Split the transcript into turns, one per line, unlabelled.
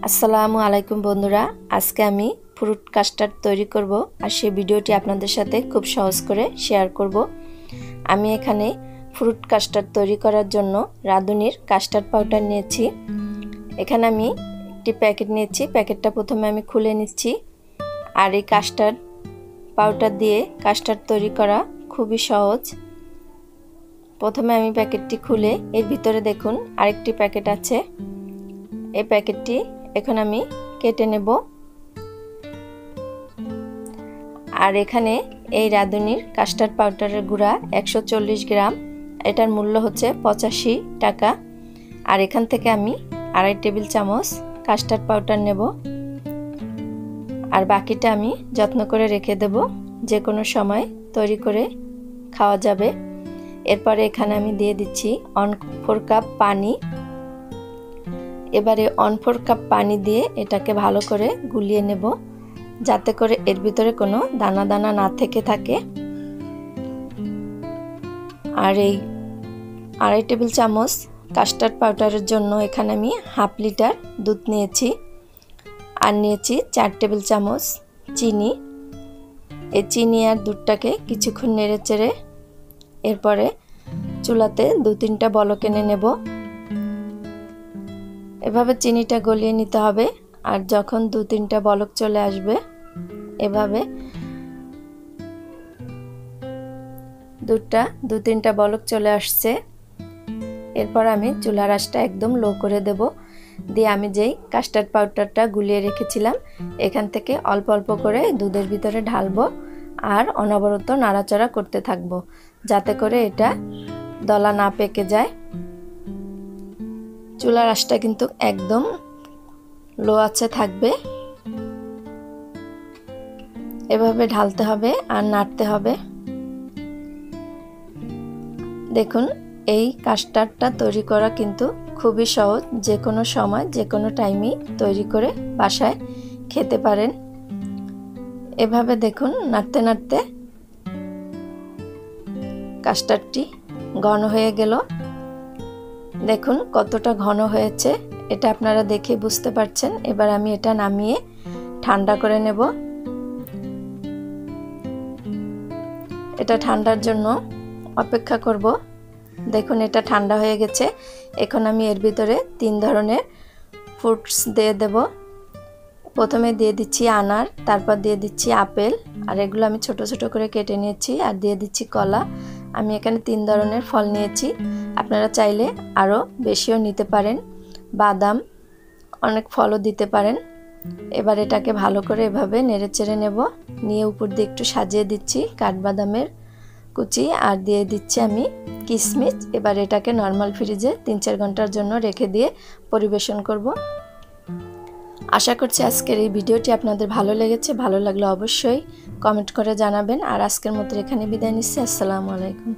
আসসালামু আলাইকুম বন্ধুরা, আজকে আমি ফ্রুট কাস্টার্ড তৈরি করব আর সেই ভিডিওটি আপনাদের সাথে খুব সহজ করে শেয়ার করব। আমি এখানে ফ্রুট কাস্টার্ড তৈরি করার জন্য রাঁধুনির কাস্টার্ড পাউডার নিয়েছি। এখানে আমি একটি প্যাকেট নিয়েছি, প্যাকেটটা প্রথমে আমি খুলে নিচ্ছি। আর এই কাস্টার্ড পাউডার দিয়ে কাস্টার্ড তৈরি করা খুবই সহজ। প্রথমে আমি প্যাকেটটি খুলে এর ভিতরে দেখুন আরেকটি প্যাকেট আছে। এই প্যাকেটটি এখন আমি কেটে নেব। আর এখানে এই রাঁধুনির কাস্টার্ড পাউডারের গুঁড়া 140 গ্রাম, এটার মূল্য হচ্ছে 85 টাকা। আর এখান থেকে আমি 2.5 টেবিল চামচ কাস্টার্ড পাউডার নেব। আর বাকিটা আমি যত্ন করে রেখে দেব, যে কোনো সময় তৈরি করে খাওয়া যাবে। এরপরে এখানে আমি দিয়ে দিচ্ছি 1/4 কাপ পানি। এবারে 1/4 কাপ পানি দিয়ে এটাকে ভালো করে গুলিয়ে নেব, যাতে করে এর ভিতরে কোনো দানা দানা না থেকে থাকে। আর এই 2.5 টেবিল চামচ কাস্টার্ড পাউডারের জন্য এখানে আমি 1/2 লিটার দুধ নিয়েছি। আর নিয়েছি 4 টেবিল চামচ চিনি। এই চিনি আর দুধটাকে কিছুক্ষণ নেড়ে চেড়ে এরপরে চুলাতে 2-3টা বলক এনে নেব। এভাবে চিনিটা গলিয়ে নিতে হবে। আর যখন 2-3টা বলক চলে আসবে, এভাবে দুধটা 2-3টা বলক চলে আসছে, এরপর আমি চুলার আঁচটা একদম লো করে দেব। দিয়ে আমি যেই কাস্টার্ড পাউডারটা গুলিয়ে রেখেছিলাম এখান থেকে অল্প অল্প করে দুধের ভিতরে ঢালবো আর অনবরত নাড়াচাড়া করতে থাকবো, যাতে করে এটা দলা না পেকে যায়। চুলার আঁচটা কিন্তু একদম লো আঁচে থাকবে। এভাবে ঢালতে হবে আর নাড়তে হবে। দেখুন, এই কাস্টার্ডটা তৈরি করা কিন্তু খুবই সহজ, যে কোনো সময় যে কোনো টাইমেই তৈরি করে বাসায় খেতে পারেন। এভাবে দেখুন নাড়তে নাড়তে কাস্টার্ডটি ঘন হয়ে গেল। দেখুন কতটা ঘন হয়েছে, এটা আপনারা দেখে বুঝতে পারছেন। এবার আমি এটা নামিয়ে ঠান্ডা করে নেব। এটা ঠান্ডার জন্য অপেক্ষা করব। দেখুন এটা ঠান্ডা হয়ে গেছে। এখন আমি এর ভিতরে 3 ধরনের ফ্রুটস দিয়ে দেব। প্রথমে দিয়ে দিচ্ছি আনার, তারপর দিয়ে দিচ্ছি আপেল, আর এগুলো আমি ছোট ছোট করে কেটে নিয়েছি। আর দিয়ে দিচ্ছি কলা। আমি এখানে 3 ধরনের ফল নিয়েছি, আপনারা চাইলে আরও বেশিও নিতে পারেন। বাদাম, অনেক ফলও দিতে পারেন। এবার এটাকে ভালো করে এভাবে নেড়ে চেড়ে নেব। নিয়ে উপর দিয়ে একটু সাজিয়ে দিচ্ছি কাঠবাদামের কুচি, আর দিয়ে দিচ্ছি আমি কিশমিশ। এবার এটাকে নর্মাল ফ্রিজে 3-4 ঘন্টার জন্য রেখে দিয়ে পরিবেশন করব। আশা করছি আজকের এই ভিডিওটি আপনাদের ভালো লেগেছে। ভালো লাগলে অবশ্যই কমেন্ট করে জানাবেন। আর আজকের মতো এখানে বিদায় নিচ্ছি। আসসালামু আলাইকুম।